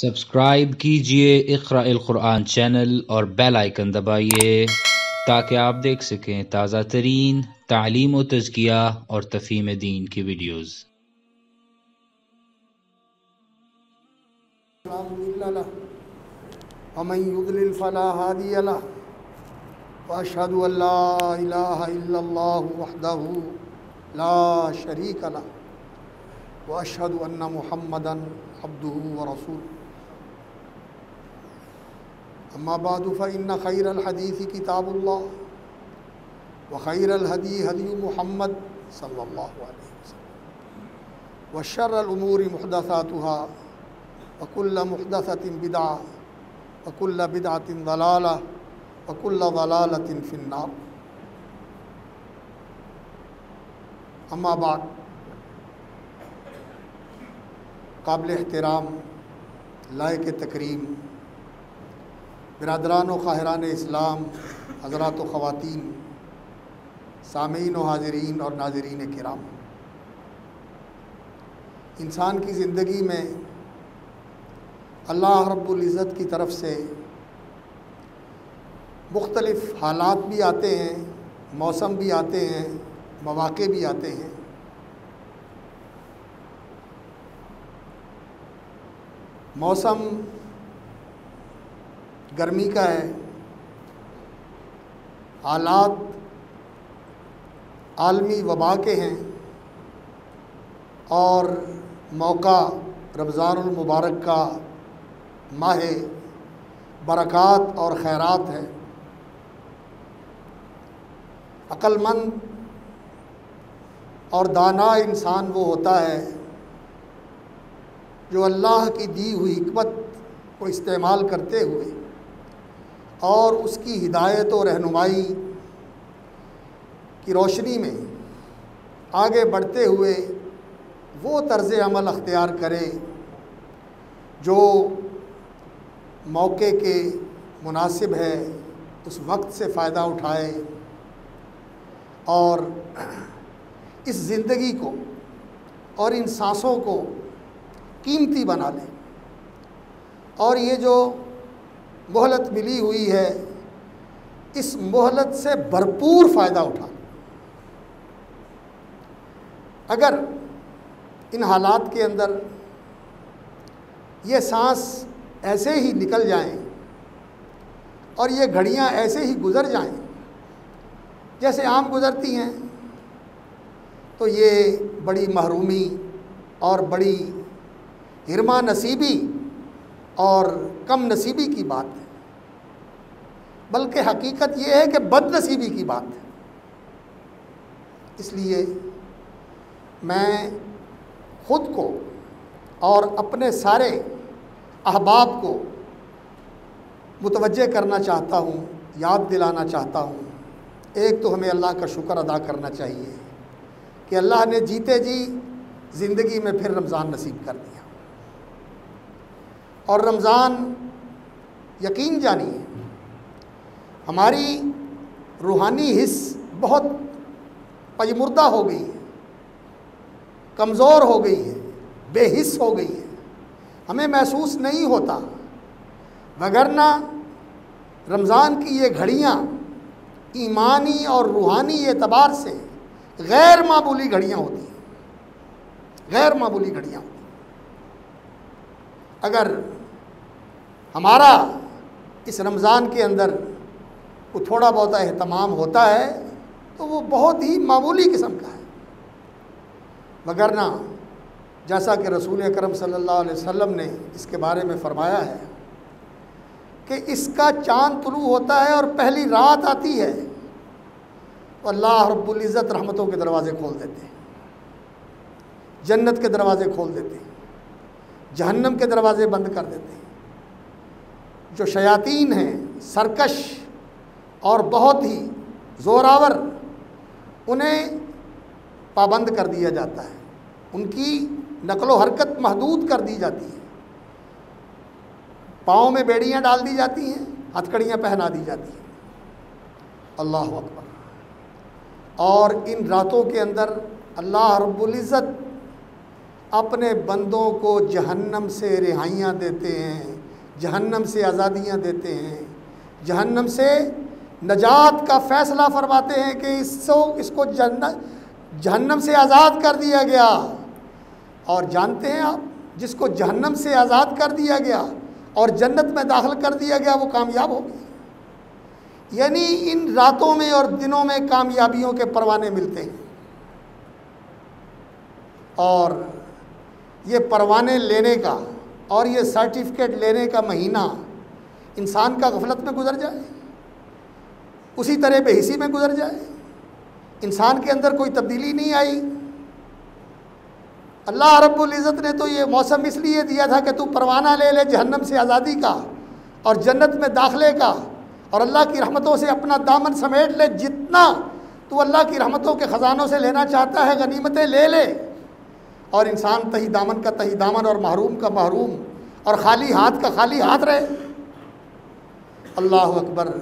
Subscribe कीजिए इक़रा अल क़ुरआन channel और bell icon दबाइए ताकि आप देख सकें ताज़ा तरीन तालीम व तज़किया और तफ़हीम दीन की वीडियोज़। वमन युद्लिल फला हादिय लह व अशहदु अल्ला इलाहा इल्लल्लाहु वहदहु ला शरीक लह व अशहदु अन्न मुहम्मदन अब्दुहु व रसूलुहु। अम्मा बादु फ़इन्न खैरल हदीसी किताबुल्लाह व खैरल हदी हदी मुहम्मद सल्लल्लाहु अलैहि वसल्लम व शर्रल उमूरि मुहदसातुहा व कुल्ल मुहदसतिन बिदअह व कुल्ल बिदअतिन ज़लालह व कुल्ल ज़लालतिन फिन्नार। अम्मा बाद, काबिल एहतराम लायक तकरीम बिरादरान व ख़ाहिरान इस्लाम, हज़रात व ख़वातीन, सामीन व हाज़रीन और नाज़रीन किराम, इंसान की ज़िंदगी में अल्लाह रब्बुल इज़्ज़त की तरफ से मुख्तलिफ़ हालात भी आते हैं, मौसम भी आते हैं, मौक़े भी आते हैं। मौसम गर्मी का है, हालात आलमी वबा के हैं और मौका रमज़ानुल मुबारक का माह बरक़ात और खैरात है। अक्लमंद और दाना इंसान वो होता है जो अल्लाह की दी हुई हिकमत को इस्तेमाल करते हुए और उसकी हिदायत और रहनुमाई की रोशनी में आगे बढ़ते हुए वो तर्ज़ अमल अख्तियार करे जो मौके के मुनासिब है, उस वक्त से फ़ायदा उठाए और इस ज़िंदगी को और इन सांसों को कीमती बना ले और ये जो मोहलत मिली हुई है इस मोहलत से भरपूर फ़ायदा उठा। अगर इन हालात के अंदर ये सांस ऐसे ही निकल जाएं और ये घड़ियां ऐसे ही गुज़र जाएं जैसे आम गुज़रती हैं, तो ये बड़ी महरूमी और बड़ी हिरमा नसीबी और कम नसीबी की बात है, बल्कि हकीकत ये है कि बदनसीबी की बात है। इसलिए मैं ख़ुद को और अपने सारे अहबाब को मुतवज्जे करना चाहता हूँ, याद दिलाना चाहता हूँ। एक तो हमें अल्लाह का शुक्र अदा करना चाहिए कि अल्लाह ने जीते जी ज़िंदगी में फिर रमज़ान नसीब कर दिया। और रमज़ान यकीन जानिए हमारी रूहानी हिस्स बहुत पजमुर्दा हो गई है, कमज़ोर हो गई है, बेहिस हो गई है, हमें महसूस नहीं होता। वगरना रमज़ान की ये घड़ियाँ ईमानी और रूहानी एतबार से गैर मामूली घड़ियाँ होती हैं, गैर मामूली घड़ियाँ होती हैं। अगर हमारा इस रमज़ान के अंदर को थोड़ा बहुत एहतमाम होता है तो वो बहुत ही मामूली किस्म का है। वगरना जैसा कि रसूल अकरम सल्लल्लाहु अलैहि वसल्लम ने इसके बारे में फ़रमाया है कि इसका चाँद तुलू होता है और पहली रात आती है तो अल्लाह रब्बुल इज़्ज़त रहमतों के दरवाज़े खोल देते हैं, जन्नत के दरवाज़े खोल देते हैं, जहन्नम के दरवाज़े बंद कर देते हैं। जो शयातीन हैं, सरकश और बहुत ही ज़ोरावर, उन्हें पाबंद कर दिया जाता है, उनकी नकलो हरकत महदूद कर दी जाती है, पाँव में बेड़ियाँ डाल दी जाती हैं, हथकड़ियाँ पहना दी जाती हैं। अल्लाह अकबर। और इन रातों के अंदर अल्लाह रब्बुल इज़्ज़त अपने बंदों को जहन्नम से रिहाइयाँ देते हैं, जहन्नम से आज़ादियाँ देते हैं, जहन्नम से नजात का फ़ैसला फरमाते हैं कि इसको जहन्नम से आज़ाद कर दिया गया। और जानते हैं आप, जिसको जहन्नम से आज़ाद कर दिया गया और जन्नत में दाखिल कर दिया गया वो कामयाब हो गया। यानी इन रातों में और दिनों में कामयाबियों के परवाने मिलते हैं। और ये परवाने लेने का और ये सर्टिफिकेट लेने का महीना इंसान का गफलत में गुजर जाए, उसी तरह बेहिसी में गुजर जाए, इंसान के अंदर कोई तब्दीली नहीं आई। अल्लाह रब्बुल इज़्ज़त ने तो ये मौसम इसलिए दिया था कि तू परवाना ले ले जहन्नम से आज़ादी का और जन्नत में दाखिले का, और अल्लाह की रहमतों से अपना दामन समेट ले। जितना तू अल्लाह की रहमतों के ख़जानों से लेना चाहता है गनीमतें ले ले, और इंसान तही दामन का तही दामन और महरूम का महरूम और खाली हाथ का खाली हाथ रहे। अल्लाह अकबर।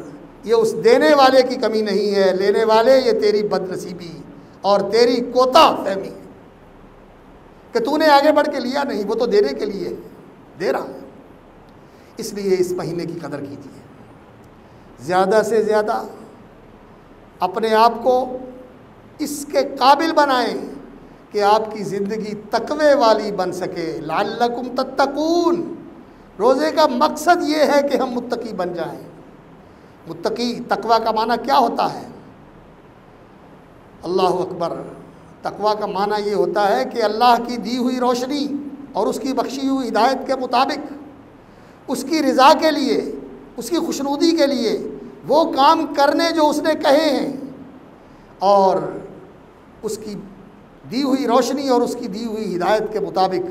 ये उस देने वाले की कमी नहीं है, लेने वाले ये तेरी बदनसीबी और तेरी कोता फहमी कि तूने आगे बढ़ के लिया नहीं, वो तो देने के लिए दे रहा है। इसलिए इस महीने की कदर कीजिए, ज़्यादा से ज़्यादा अपने आप को इसके काबिल बनाएं कि आपकी ज़िंदगी तकवे वाली बन सके। लअल्लकुम तत्तकून, रोज़े का मकसद ये है कि हम मुत्तकी बन जाएं। मुत्तकी, तकवा का माना क्या होता है? अल्लाह अकबर। तकवा का माना ये होता है कि अल्लाह की दी हुई रोशनी और उसकी बख्शी हुई हिदायत के मुताबिक उसकी रज़ा के लिए, उसकी खुशनुदी के लिए वो काम करने जो उसने कहे हैं, और उसकी दी हुई रोशनी और उसकी दी हुई हिदायत के मुताबिक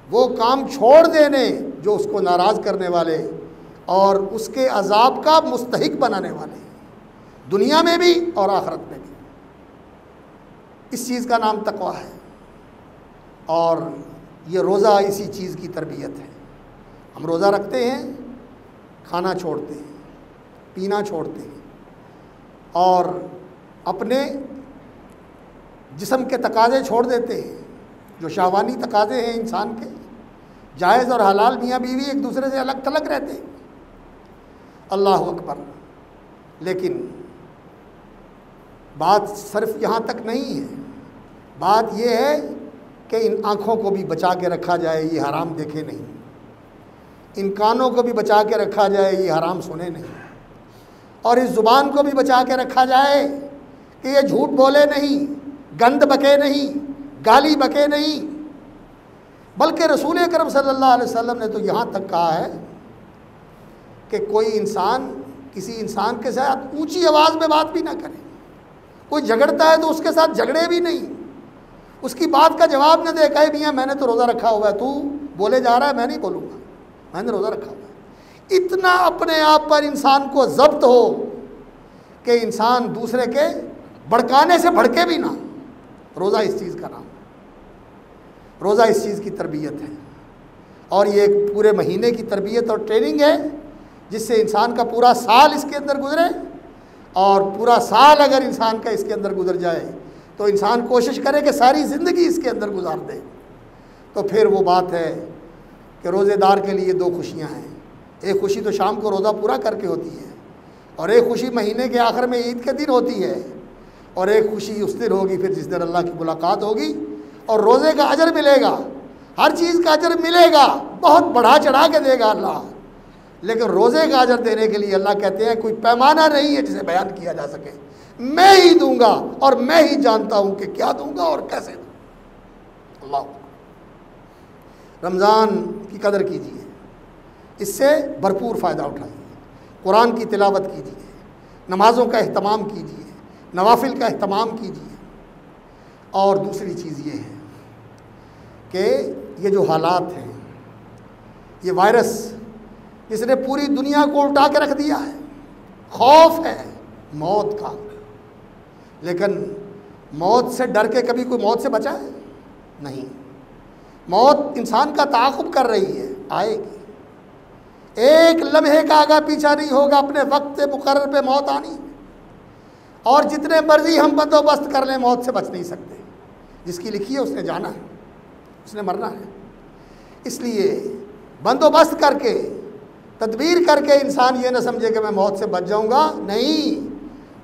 वो काम छोड़ देने जो उसको नाराज़ करने वाले और उसके अज़ाब का मुस्तहिक बनाने वाले, दुनिया में भी और आखिरत में भी। इस चीज़ का नाम तकवा है, और ये रोज़ा इसी चीज़ की तरबियत है। हम रोज़ा रखते हैं, खाना छोड़ते हैं, पीना छोड़ते हैं, और अपने जिस्म के तकाज़े छोड़ देते हैं, जो शाहवानी तकाज़े हैं इंसान के। जायज़ और हलाल मियाँ बीवी एक दूसरे से अलग थलग रहते हैं। अल्लाह अकबर। लेकिन बात सिर्फ यहाँ तक नहीं है, बात यह है कि इन आँखों को भी बचा के रखा जाए, ये हराम देखे नहीं। इन कानों को भी बचा के रखा जाए, ये हराम सुने नहीं। और इस ज़ुबान को भी बचा के रखा जाए कि ये झूठ बोले नहीं, गंद बके नहीं, गाली बके नहीं। बल्कि रसूल अकरम सल्लल्लाहु अलैहि वसल्लम ने तो यहाँ तक कहा है कि कोई इंसान किसी इंसान के साथ ऊंची आवाज़ में बात भी ना करे। कोई झगड़ता है तो उसके साथ झगड़े भी नहीं, उसकी बात का जवाब न दे, कहे मियाँ मैंने तो रोज़ा रखा हुआ है, तू बोले जा रहा है, मैं नहीं बोलूँगा, मैंने रोज़ा रखा हुआ है। इतना अपने आप पर इंसान को ज़ब्त हो कि इंसान दूसरे के भड़काने से भड़के भी ना। रोज़ा इस चीज़ का नाम, रोज़ा इस चीज़ की तरबियत है, और ये एक पूरे महीने की तरबियत और ट्रेनिंग है जिससे इंसान का पूरा साल इसके अंदर गुजरे। और पूरा साल अगर इंसान का इसके अंदर गुजर जाए तो इंसान कोशिश करे कि सारी ज़िंदगी इसके अंदर गुजार दे। तो फिर वो बात है कि रोज़ेदार के लिए दो खुशियाँ हैं। एक खुशी तो शाम को रोज़ा पूरा करके होती है, और एक खुशी महीने के आखिर में ईद के दिन होती है, और एक खुशी उस दिन होगी फिर जिस दिन अल्लाह की मुलाकात होगी और रोज़े का अजर मिलेगा। हर चीज़ का अजर मिलेगा, बहुत बढ़ा चढ़ा के देगा अल्लाह, लेकिन रोज़े का अजर देने के लिए अल्लाह कहते हैं कोई पैमाना नहीं है जिसे बयान किया जा सके। मैं ही दूंगा और मैं ही जानता हूँ कि क्या दूंगा और कैसे दूंगा। अल्लाह। रमज़ान की कदर कीजिए, इससे भरपूर फ़ायदा उठाइए, कुरान की तिलावत कीजिए, नमाज़ों का अहतमाम कीजिए, नवाफिल का अहतमाम कीजिए। और दूसरी चीज़ ये है कि ये जो हालात हैं, ये वायरस इसने पूरी दुनिया को उल्टा के रख दिया है। खौफ है मौत का, लेकिन मौत से डर के कभी कोई मौत से बचा है? नहीं। मौत इंसान का ताक़ुब कर रही है, आएगी। एक लम्हे का आगा पीछा नहीं होगा, अपने वक्त मुकर्रर पे मौत आनी। और जितने मर्जी हम बंदोबस्त कर लें, मौत से बच नहीं सकते। जिसकी लिखी है उसने जाना है, उसने मरना है। इसलिए बंदोबस्त करके, तदबीर करके इंसान ये न समझे कि मैं मौत से बच जाऊंगा। नहीं,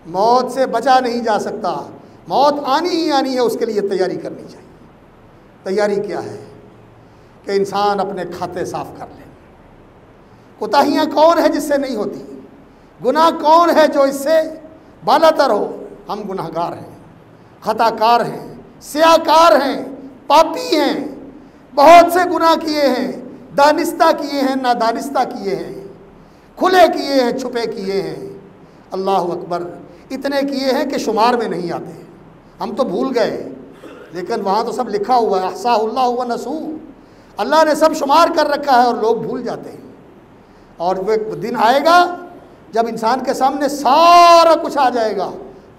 मौत से बचा नहीं जा सकता, मौत आनी ही आनी है, उसके लिए तैयारी करनी चाहिए। तैयारी क्या है कि इंसान अपने खाते साफ कर ले। कोताहियाँ कौन है जिससे नहीं होती? गुनाह कौन है जो इससे बालातर हो? हम गुनाहगार हैं, खताकार हैं, स्याकार हैं, पापी हैं, बहुत से गुनाह किए हैं, दानिस्ता किए हैं, नादानिस्ता किए हैं, खुले किए हैं, छुपे किए हैं। अल्लाह अकबर, इतने किए हैं कि शुमार में नहीं आते। हम तो भूल गए, लेकिन वहाँ तो सब लिखा हुआ है, अहसाहुल्लाह व नसू, अल्लाह ने सब शुमार कर रखा है और लोग भूल जाते हैं। और वो एक दिन आएगा जब इंसान के सामने सारा कुछ आ जाएगा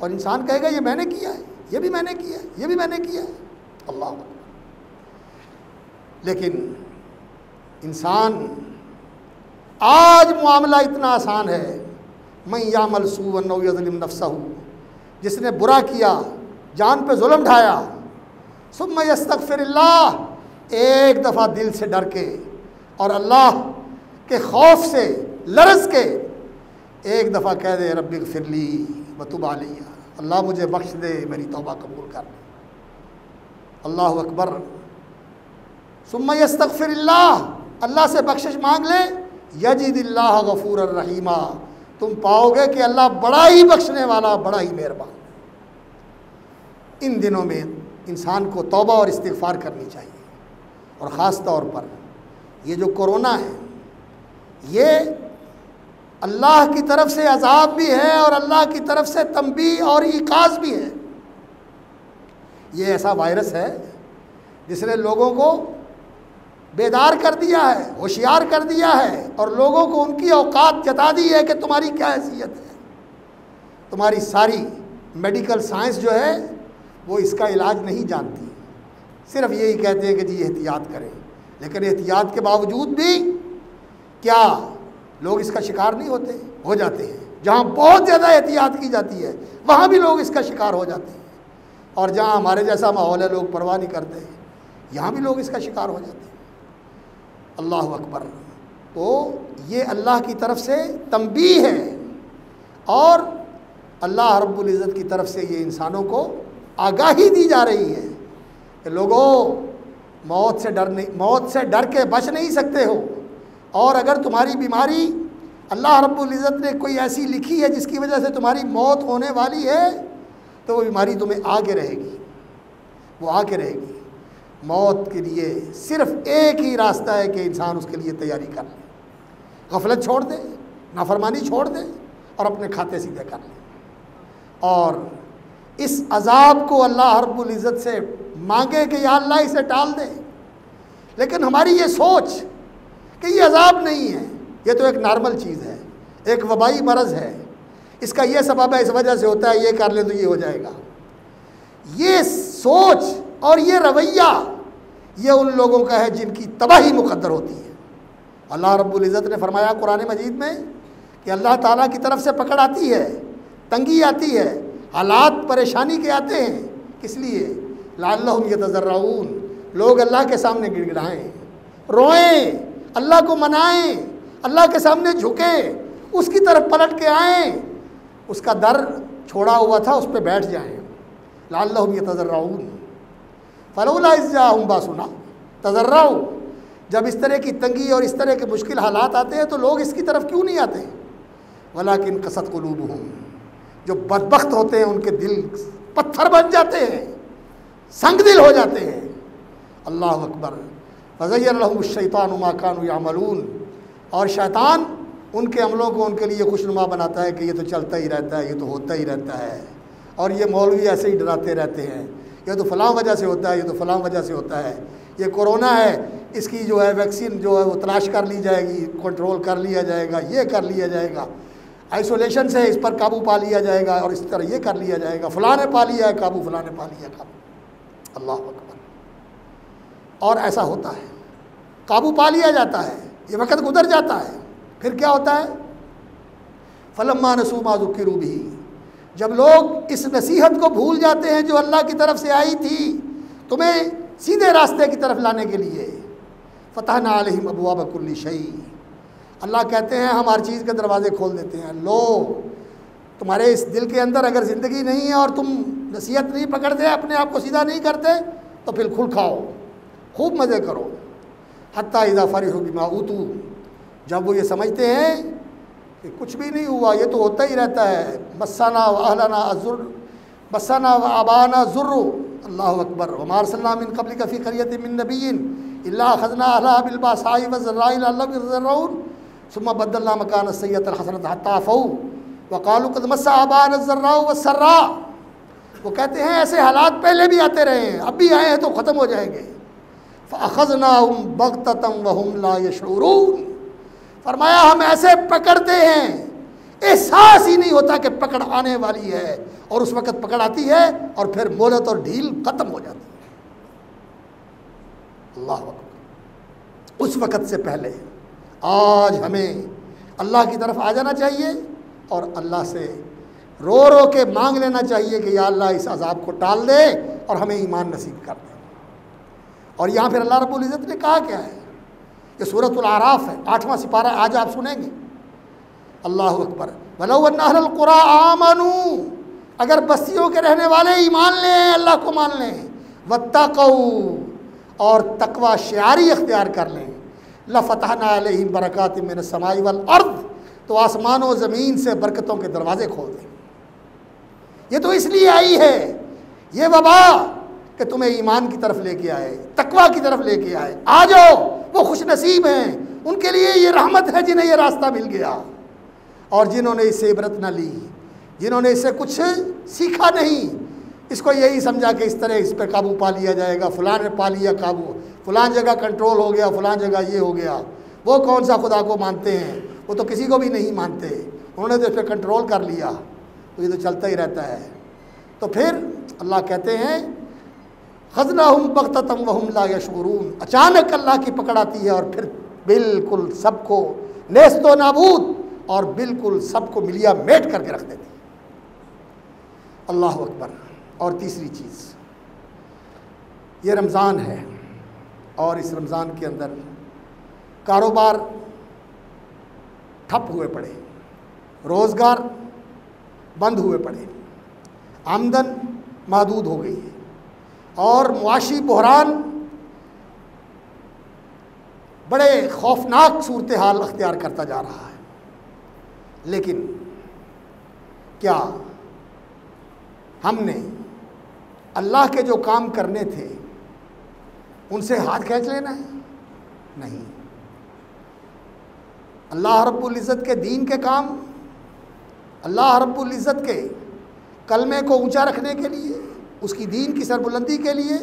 और इंसान कहेगा ये मैंने किया है, ये भी मैंने किया है, ये भी मैंने किया है। अल्लाह अकबर। लेकिन इंसान, आज मामला इतना आसान है, मैं यामल सूअन औ यज़लिम नफ्सहू, जिसने बुरा किया, जान पे जुल्म ढाया, सुम्मा यस्तगफिरुल्लाह, एक दफ़ा दिल से डर के और अल्लाह के खौफ से लरज़ के एक दफ़ा कह दे रब्बि ग़फिरली व तुब अलैया, अल्लाह मुझे बख्श दे, मेरी तौबा कबूल कर। अल्लाह अकबर। सुम्मा यस्तगफिरुल्लाह, अल्लाह से बख्शिश मांग ले, यजिदिल्लाह गफूरर रहीमा, तुम पाओगे कि अल्लाह बड़ा ही बख्शने वाला, बड़ा ही मेहरबान। इन दिनों में इंसान को तौबा और इस्तिग़फ़ार करनी चाहिए। और ख़ास तौर पर ये जो कोरोना है, ये अल्लाह की तरफ से अज़ाब भी है और अल्लाह की तरफ से तंबीह और इकाज़ भी है। ये ऐसा वायरस है जिसने लोगों को बेदार कर दिया है, होशियार कर दिया है और लोगों को उनकी औकात जता दी है कि तुम्हारी क्या हैसियत है। तुम्हारी सारी मेडिकल साइंस जो है वो इसका इलाज नहीं जानती, सिर्फ यही कहते हैं कि जी एहतियात करें। लेकिन एहतियात के बावजूद भी क्या लोग इसका शिकार नहीं होते? हो जाते हैं। जहाँ बहुत ज़्यादा एहतियात की जाती है वहाँ भी लोग इसका शिकार हो जाते हैं, और जहाँ हमारे जैसा माहौल है लोग परवाह नहीं करते, यहाँ भी लोग इसका शिकार हो जाते हैं। अल्लाह अकबर। तो ये अल्लाह की तरफ से तंबीह है और अल्लाह रब्बुल इज़्ज़त की तरफ से ये इंसानों को आगाही दी जा रही है कि लोगों, मौत से डर के बच नहीं सकते हो, और अगर तुम्हारी बीमारी अल्लाह रब्बुल इज़्ज़त ने कोई ऐसी लिखी है जिसकी वजह से तुम्हारी मौत होने वाली है, तो वो बीमारी तुम्हें आगे रहेगी, वो आगे रहेगी। मौत के लिए सिर्फ एक ही रास्ता है कि इंसान उसके लिए तैयारी कर ले, गफलत छोड़ दे, नाफरमानी छोड़ दे और अपने खाते सीधे कर ले, और इस अज़ाब को अल्लाह रब्बुल इज़्ज़त से मांगे कि या अल्लाह इसे टाल दे। लेकिन हमारी ये सोच कि ये अज़ाब नहीं है, ये तो एक नॉर्मल चीज़ है, एक वबाई मरज़ है, इसका ये सबब है, इस वजह से होता है, ये कर ले तो ये हो जाएगा। ये सोच और ये रवैया ये उन लोगों का है जिनकी तबाही मुक़द्दर होती है। अल्लाह रब्बुल इज़्ज़त ने फरमाया कुरान मजीद में कि अल्लाह ताला की तरफ से पकड़ आती है, तंगी आती है, हालात परेशानी के आते हैं। किस लिए? लअल्लहुम यतज़र्रऊन, लोग अल्लाह के सामने गिड़गिड़ाएँ, रोएं, अल्लाह को मनाएं, अल्लाह के सामने झुकें, उसकी तरफ पलट के आएँ, उसका दर छोड़ा हुआ था उस पर बैठ जाएँ। लअल्लहुम यतज़र्रऊन फलौला इज़ जाअहुम बासुना तज़र्रऊ, जब इस तरह की तंगी और इस तरह के मुश्किल हालात आते हैं तो लोग इसकी तरफ क्यों नहीं आते? वलाकिन क़सत क़ुलूबुहुम, जो बदबख्त होते हैं उनके दिल पत्थर बन जाते हैं, संग दिल हो जाते हैं। अल्लाह अकबर। फ़ज़य्यन लहुमुश्शैतानु मा कानू यअमलून, और शैतान उनके अमलों को उनके लिए खुशनुमा बनाता है कि ये तो चलता ही रहता है, ये तो होता ही रहता है, और ये मौलवी ऐसे ही डराते रहते हैं, ये तो फ़लाँ वजह से होता है, ये तो फ़लाँ वजह से होता है, ये कोरोना है, इसकी जो है वैक्सीन जो है वो तलाश कर ली जाएगी, कंट्रोल कर लिया जाएगा, ये कर लिया जाएगा, आइसोलेशन से इस पर काबू पा लिया जाएगा, और इस तरह ये कर लिया जाएगा, फ़लाँ ने पा लिया है काबू, फ़लाँ ने पा लिया काबू। अल्लाह अकबर। और ऐसा होता है, काबू पा लिया जाता है, ये वक़्त गुजर जाता है, फिर क्या होता है? फलम्मा नसू मा ज़ुक्किरू बिही, जब लोग इस नसीहत को भूल जाते हैं जो अल्लाह की तरफ से आई थी, तुम्हें सीधे रास्ते की तरफ लाने के लिए। फ़तहना अलैहिम अबवाब कुल्ली शै, अल्लाह कहते हैं हम हर चीज़ के दरवाज़े खोल देते हैं। लो, तुम्हारे इस दिल के अंदर अगर ज़िंदगी नहीं है और तुम नसीहत नहीं पकड़ते, अपने आप को सीधा नहीं करते, तो फिर खुल खाओ, खूब मज़े करो। हत्ता इज़ा फ़रिहू बिमा ऊतू, जब वो ये समझते हैं कि कुछ भी नहीं हुआ, ये तो होता ही रहता है। मस्साना व अहलना अज़ुर, मस्साना व आबाना ज़ुर्रु, अल्लाहु अकबर। वमा अरसलना मिन क़ब्लिका फ़ी क़रयतिन मिन नबिय्यिन इल्ला अख़ज़ना अहलहा बिलबासाइ वज़र्राइ लअल्लहुम यज़र्रऊन सुम्मा बद्दलना मकान अस्सय्यअतल हसनत हत्ता अफ़ऊ व क़ालू क़द मस्सा आबाना ज़र्राउ वस्सर्रा। वो कहते हैं ऐसे हालात पहले भी आते रहे हैं, अब भी आए हैं तो ख़त्म हो जाएंगे। फ़अख़ज़नाहुम बग़ततन व हुम ला यशऊरून, फरमाया हम ऐसे पकड़ते हैं, एहसास ही नहीं होता कि पकड़ आने वाली है, और उस वक़्त पकड़ आती है और फिर मोहलत और ढील ख़त्म हो जाती है। अल्लाह अकबर। उस वक़्त से पहले आज हमें अल्लाह की तरफ आ जाना चाहिए और अल्लाह से रो रो के मांग लेना चाहिए कि या अल्लाह इस अज़ाब को टाल दे और हमें ईमान नसीब कर दे। और यहाँ फिर अल्लाह रब्बुल इज़्ज़त ने कहा क्या है, ये सूरतुल आराफ है, 8वां सिपारा, आज आप सुनेंगे। अल्लाहु अकबर। वलौ अन्ना अहलल क़ुरा आमनू, अगर बस्तियों के रहने वाले ईमान लें, अल्लाह को मान लें, वत्तक़ऊ, और तकवा शियारी इख्तियार कर लें, लफ़तहना अलैहिम बरकातिम मिनस समाई वल अर्द, तो आसमान व ज़मीन से बरकतों के दरवाज़े खोल दें। ये तो इसलिए आई है ये वबा कि तुम्हें ईमान की तरफ लेके आए, तकवा की तरफ लेके आए। आ जाओ, वो खुश नसीब हैं, उनके लिए ये रहमत है जिन्हें ये रास्ता मिल गया। और जिन्होंने इससे इबरत न ली, जिन्होंने इससे कुछ सीखा नहीं, इसको यही समझा कि इस तरह इस पर काबू पा लिया जाएगा, फ़लाँ ने पा लिया काबू, फ़लाँ जगह कंट्रोल हो गया, फ़लाँ जगह ये हो गया। वो कौन सा खुदा को मानते हैं, वो तो किसी को भी नहीं मानते, उन्होंने तो इस पर कंट्रोल कर लिया, तो ये तो चलता ही रहता है। तो फिर अल्लाह कहते हैं ख़ज़नाहुम बग़ततन व हुम ला यशऊरून, अचानक अल्लाह की पकड़ आती है और फिर बिल्कुल सबको नेस्तो नाबूद और बिल्कुल सबको मिलिया मेट करके रख देती है। अल्लाह अकबर। और तीसरी चीज़, ये रमज़ान है और इस रमज़ान के अंदर कारोबार ठप हुए पड़े, रोज़गार बंद हुए पड़े, आमदन महदूद हो गई है और मुआशी बहरान बड़े खौफनाक सूरत हाल अख्तियार करता जा रहा है। लेकिन क्या हमने अल्लाह के जो काम करने थे उनसे हाथ खींच लेना है? नहीं। अल्लाह रब्बुल इज़्ज़त के दीन के काम, अल्लाह रब्बुल इज़्ज़त के कलमे को ऊंचा रखने के लिए, उसकी दीन की सरबुलंदी के लिए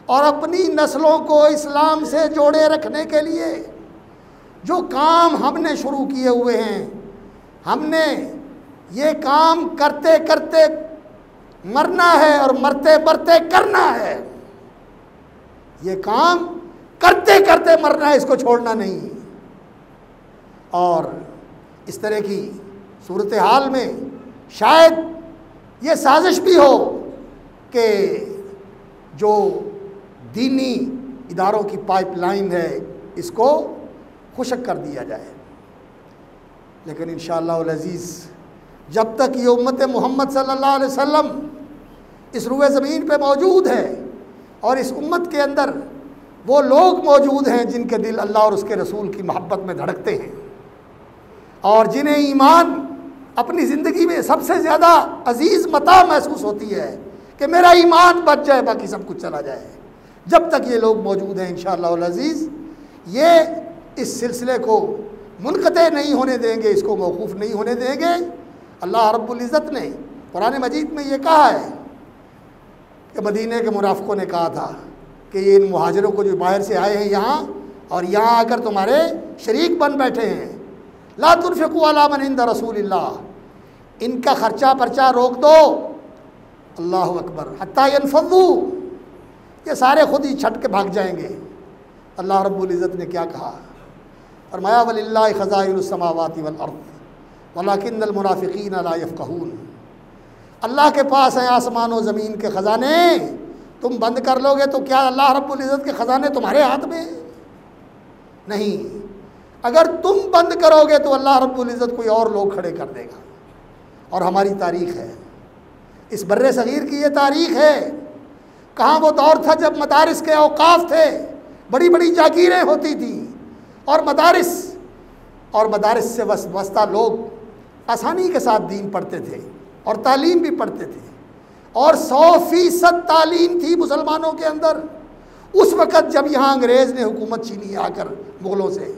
और अपनी नस्लों को इस्लाम से जोड़े रखने के लिए जो काम हमने शुरू किए हुए हैं, हमने ये काम करते करते मरना है और मरते मरते करना है। ये काम करते करते मरना है, इसको छोड़ना नहीं। और इस तरह की सूरत हाल में शायद ये साजिश भी हो कि जो दीनी इदारों की पाइपलाइन है इसको खुशक कर दिया जाए। लेकिन इंशाअल्लाह अल अज़ीज़ जब तक ये उम्मत मोहम्मद सल्लल्लाहु अलैहि वसल्लम इस रुए ज़मीन पे मौजूद है और इस उम्मत के अंदर वो लोग मौजूद हैं जिनके दिल अल्लाह और उसके रसूल की मोहब्बत में धड़कते हैं और जिन्हें ईमान अपनी ज़िंदगी में सबसे ज़्यादा अजीज़ मता महसूस होती है कि मेरा ईमान बच जाए, बाकी सब कुछ चला जाए। जब तक ये लोग मौजूद हैं इंशाअल्लाह अल अज़ीज़ ये इस सिलसिले को मुनक़ते नहीं होने देंगे, इसको मौकूफ़ नहीं होने देंगे। अल्लाह रब्बुल इज़्ज़त ने कुरान मजीद में ये कहा है कि मदीने के मुनाफ़िक़ों ने कहा था कि ये इन मुहाजिरों को जो बाहर से आए हैं यहाँ और यहाँ आकर तुम्हारे शरीक बन बैठे हैं, ला तुनफ़िक़ू अला मन इंद रसूलिल्लाह, इनका ख़र्चा पर्चा रोक दो। अल्लाह अकबर। हत्ता यनफ़ज़ू, ये सारे खुद ही छट के भाग जाएंगे। अल्लाह रब्बुल इज़्ज़त ने क्या कहा, फरमाया वलिल्लाहि ख़ज़ाइनुस समावाति वल अर्द वलाकिन्नल मुनाफ़िक़ीन ला यफ़क़हून। अल्लाह के पास हैं आसमान व ज़मीन के ख़ज़ाने, तुम बंद कर लोगे तो क्या अल्लाह रब्बुल इज़्ज़त के ख़जाने तुम्हारे हाथ में? नहीं, अगर तुम बंद करोगे तो अल्लाह रब्बुल इज़्ज़त कोई और लोग खड़े कर देगा। और हमारी तारीख़ है, इस बर्रे सगीर की ये तारीख़ है। कहाँ वो दौर था जब मदारिस के औकाफ थे, बड़ी बड़ी जागीरें होती थी, और मदारिस से वस्ता लोग आसानी के साथ दीन पढ़ते थे और तालीम भी पढ़ते थे, और 100% तालीम थी मुसलमानों के अंदर। उस वक़्त जब यहाँ अंग्रेज़ ने हुकूमत छीनी आकर मुग़लों से,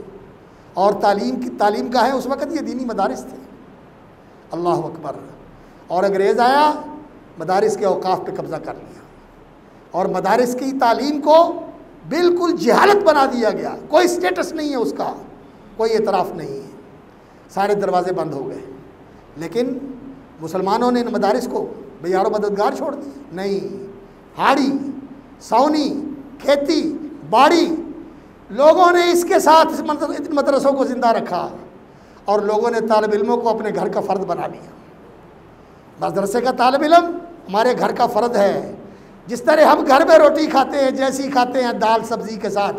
और तालीम का है उस वक़्त ये दीनी मदारिस थे। अल्लाह अकबर। और अंग्रेज़ आया, मदारिस के औकाफ पे कब्ज़ा कर लिया, और मदारिस की तालीम को बिल्कुल जहालत बना दिया गया। कोई स्टेटस नहीं है उसका, कोई एतराफ़ नहीं है, सारे दरवाज़े बंद हो गए। लेकिन मुसलमानों ने इन मदारिस को बेयारो मददगार छोड़ दिए। नहीं, हाड़ी, सावनी, खेती, बाड़ी, लोगों ने इसके साथ इन मदरसों को ज़िंदा रखा, और लोगों ने तालिब इल्मों को अपने घर का फ़र्द बना लिया। मदरसे का तालिब इल्म हमारे घर का फ़र्द है। जिस तरह हम घर में रोटी खाते हैं, जैसी खाते हैं, दाल सब्ज़ी के साथ,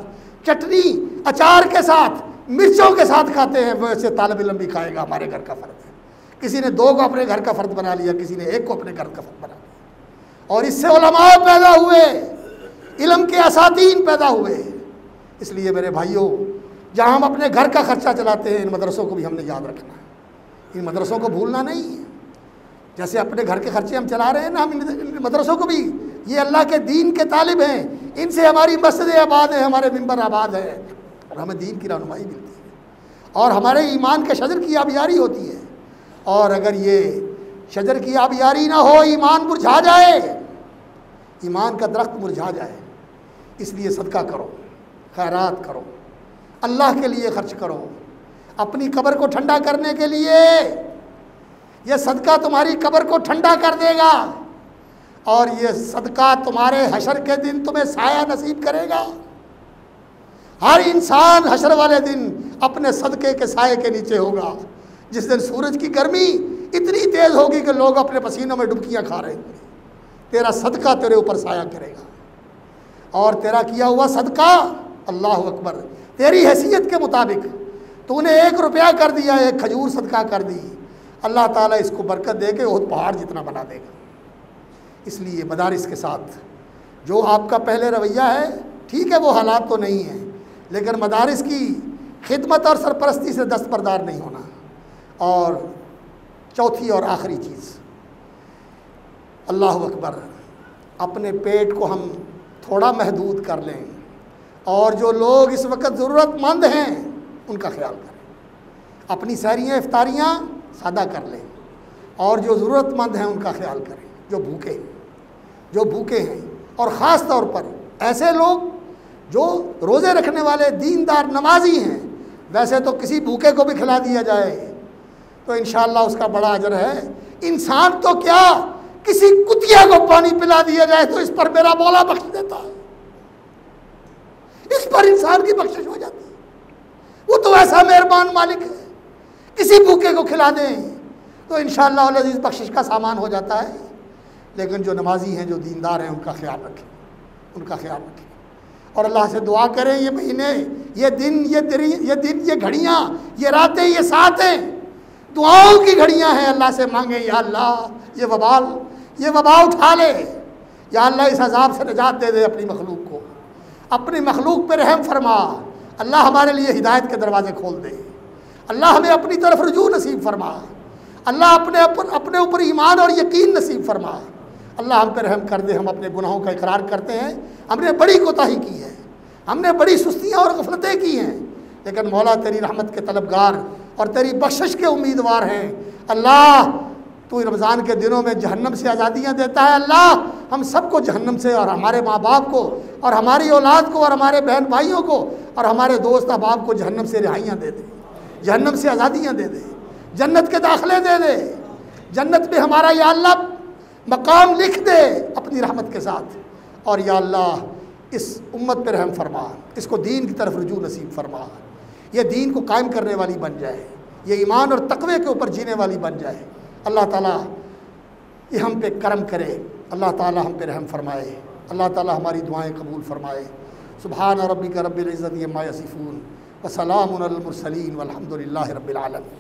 चटनी अचार के साथ, मिर्चों के साथ खाते हैं, वैसे तालिब इल्म भी खाएगा, हमारे घर का फ़र्द है। किसी ने 2 को अपने घर का फ़र्द बना लिया, किसी ने 1 को अपने घर का फ़र्द बना लिया, और इससे उलमा पैदा हुए, इल्म के असातीन पैदा हुए। इसलिए मेरे भाइयों, जहाँ हम अपने घर का ख़र्चा चलाते हैं, इन मदरसों को भी हमने याद रखना है, इन मदरसों को भूलना नहीं है। जैसे अपने घर के खर्चे हम चला रहे हैं ना, हम इन मदरसों को भी, ये अल्लाह के दीन के तालिब हैं, इनसे हमारी मस्जिदें आबाद हैं, हमारे मिंबर आबाद है, और हमें दीन की रहनुमाई मिलती है, और हमारे ईमान के शजर की आबियारी होती है। और अगर ये शजर की आबियारी ना हो, ईमान मुरझा जाए, ईमान का दरख्त मुरझा जाए। इसलिए सदका करो, खैरात करो, अल्लाह के लिए खर्च करो, अपनी कब्र को ठंडा करने के लिए। यह सदका तुम्हारी कब्र को ठंडा कर देगा, और ये सदका तुम्हारे हशर के दिन तुम्हें साया नसीब करेगा। हर इंसान हशर वाले दिन अपने सदके के साये के नीचे होगा, जिस दिन सूरज की गर्मी इतनी तेज़ होगी कि लोग अपने पसीनों में डुबकियां खा रहे होंगे। तेरा सदका तेरे ऊपर साया करेगा, और तेरा किया हुआ सदका, अल्लाह अकबर, तेरी हैसियत के मुताबिक तूने 1 रुपया कर दिया, 1 खजूर सदका कर दी, अल्लाह ताला इसको बरकत दे के वो पहाड़ जितना बना देगा। इसलिए मदारिस के साथ जो आपका पहले रवैया है, ठीक है, वो हालात तो नहीं है, लेकिन मदारिस की खिदमत और सरपरस्ती से दस्तबरदार नहीं होना। और चौथी और आखिरी चीज़, अल्लाह अकबर, अपने पेट को हम थोड़ा महदूद कर लें, और जो लोग इस वक्त ज़रूरतमंद हैं उनका ख़्याल करें। अपनी सहरियाँ इफ्तारियाँ सादा कर लें, और जो ज़रूरतमंद हैं उनका ख्याल करें, जो भूखे हैं, और ख़ास तौर पर ऐसे लोग जो रोज़े रखने वाले दीनदार नमाजी हैं। वैसे तो किसी भूखे को भी खिला दिया जाए तो इंशाअल्लाह उसका बड़ा अजर है। इंसान तो क्या, किसी कुतिया को पानी पिला दिया जाए तो इस पर मेरा मौला बख्श देता है, इस पर इंसान की बख्शिश हो जाती है। वो तो ऐसा मेहरबान मालिक है, किसी भूखे को खिला दें तो इंशाअल्लाह अज़ीज़ बख्शिश का सामान हो जाता है। लेकिन जो नमाजी हैं, जो दीनदार हैं, उनका ख्याल रखें, उनका ख्याल रखें, और अल्लाह से दुआ करें। ये महीने, ये दिन, ये घड़ियाँ, ये रातें, ये सातें दुआओं की घड़ियाँ हैं। अल्लाह से मांगे, या अल्लाह ये वबा उठा ले, या अल्लाह इस अजाब से निजात दे दे अपनी मखलूक को, अपनी मखलूक पर रहम फरमा। अल्लाह हमारे लिए हिदायत के दरवाज़े खोल दे, अल्लाह हमें अपनी तरफ रुजू नसीब फरमा, अल्लाह अपने ऊपर ईमान और यकीन नसीब फरमा। अल्लाह हम पर रहम कर दे। हम अपने गुनाहों का इकरार करते हैं, हमने बड़ी कोताही की है, हमने बड़ी सुस्तियाँ और गफलतें की हैं, लेकिन मौला तेरी रहमत के तलबगार और तेरी बख्शिश के उम्मीदवार हैं। अल्लाह तू रमज़ान के दिनों में जहन्नम से आज़ादियाँ देता है। अल्लाह हम सबको जहन्नम से, और हमारे माँ बाप को, और हमारी औलाद को, और हमारे बहन भाइयों को, और हमारे दोस्त अहबाब को जहन्नम से रिहाइयाँ दे दे, जहन्नम से आज़ादियाँ दे दे, जन्नत के दाखिले दे दे, जन्नत में हमारा या अल्लाह मकाम लिख दे अपनी रहमत के साथ। और या अल्लाह इस उम्मत पर रहम फरमा, इसको दीन की तरफ रुजू नसीब फरमा, ये दीन को कायम करने वाली बन जाए, ये ईमान और तकवे के ऊपर जीने वाली बन जाए। अल्लाह ताला ये हम पे करम करे, अल्लाह ताला हम पे रहम फरमाए। अल्लाह ताला हमारी दुआएं कबूल फ़रमाए। सुब्हान रब्बिका रब्बिल इज़्ज़ति अम्मा यसिफ़ून व सलामुन अलल मुरसलीन वल्हम्दुलिल्लाहि रब्बिल आलमीन।